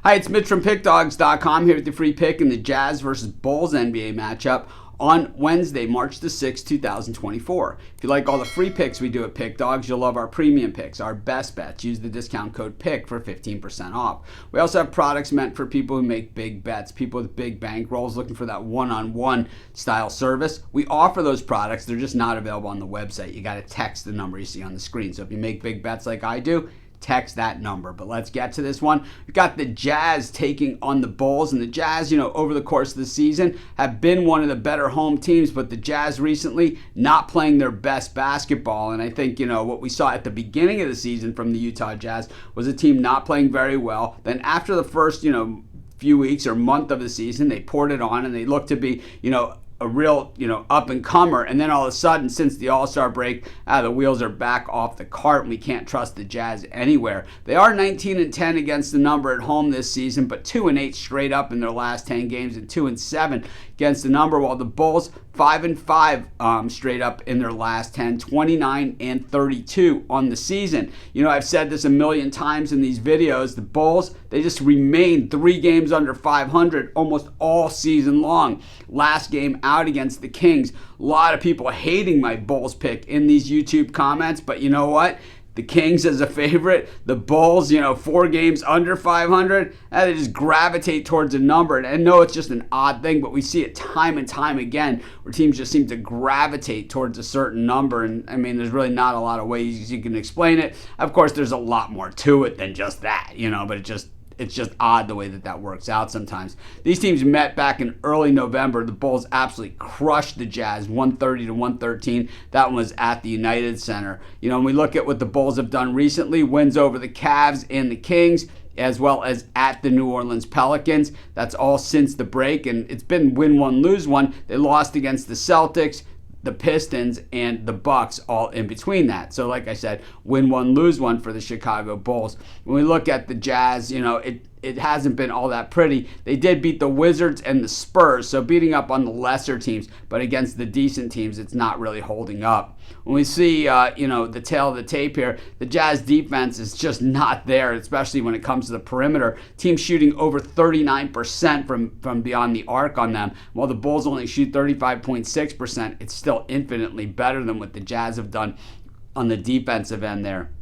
Hi, it's Mitch from Pickdawgz.com here with the free pick in the Jazz versus Bulls NBA matchup on Wednesday, March the 6th, 2024. If you like all the free picks we do at Pick Dawgz, you'll love our premium picks, our best bets. Use the discount code PICK for 15% off. We also have products meant for people who make big bets, people with big bankrolls looking for that one-on-one style service. We offer those products. They're just not available on the website. You got to text the number you see on the screen. So if you make big bets like I do, text that number. But let's get to this one. We've got the Jazz taking on the Bulls, and the Jazz, over the course of the season have been one of the better home teams, but the Jazz recently not playing their best basketball. And I think, what we saw at the beginning of the season from the Utah Jazz was a team not playing very well. Then after the first, few weeks or month of the season, they poured it on and they looked to be, a real, up-and-comer. And then all of a sudden, since the All-Star break, the wheels are back off the cart and we can't trust the Jazz anywhere. They are 19-10 against the number at home this season, but 2-8 straight up in their last 10 games and 2-7 against the number, while the Bulls 5-5 straight up in their last 10, 29-32 on the season. I've said this a million times in these videos. The Bulls, they just remain 3 games under 500 almost all season long. Last game out against the Kings. A lot of people hating my Bulls pick in these YouTube comments, but you know what? The Kings as a favorite, the Bulls, 4 games under 500, they just gravitate towards a number. And I know it's just an odd thing, but we see it time and time again where teams just seem to gravitate towards a certain number. And there's really not a lot of ways you can explain it. Of course, there's a lot more to it than just that, but it's just odd the way that works out sometimes. These teams met back in early November. The Bulls absolutely crushed the Jazz, 130-113. That one was at the United Center. When we look at what the Bulls have done recently, wins over the Cavs and the Kings, as well as at the New Orleans Pelicans. That's all since the break, and it's been win one, lose one. They lost against the Celtics, the Pistons, and the Bucks all in between that. So like I said, win one, lose one for the Chicago Bulls. When we look at the Jazz, it hasn't been all that pretty. They did beat the Wizards and the Spurs, so beating up on the lesser teams, but against the decent teams, it's not really holding up. When we see, the tail of the tape here, the Jazz defense is just not there, especially when it comes to the perimeter. Teams shooting over 39% from beyond the arc on them, while the Bulls only shoot 35.6%. It's still infinitely better than what the Jazz have done on the defensive end there.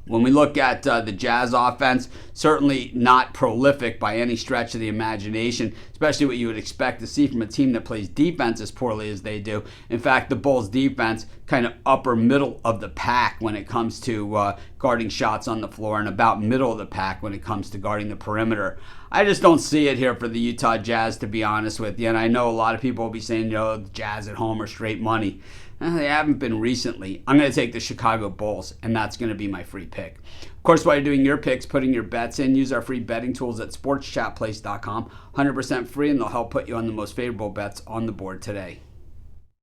When we look at the Jazz offense, certainly not prolific by any stretch of the imagination, especially what you would expect to see from a team that plays defense as poorly as they do. In fact, the Bulls' defense kind of upper middle of the pack when it comes to guarding shots on the floor, and about middle of the pack when it comes to guarding the perimeter. I just don't see it here for the Utah Jazz, to be honest with you. And I know a lot of people will be saying, the Jazz at home are straight money. They haven't been recently. I'm going to take the Chicago Bulls, and that's going to be my free pick. Of course, while you're doing your picks, putting your bets in, use our free betting tools at sportschatplace.com. 100% free, and they'll help put you on the most favorable bets on the board today.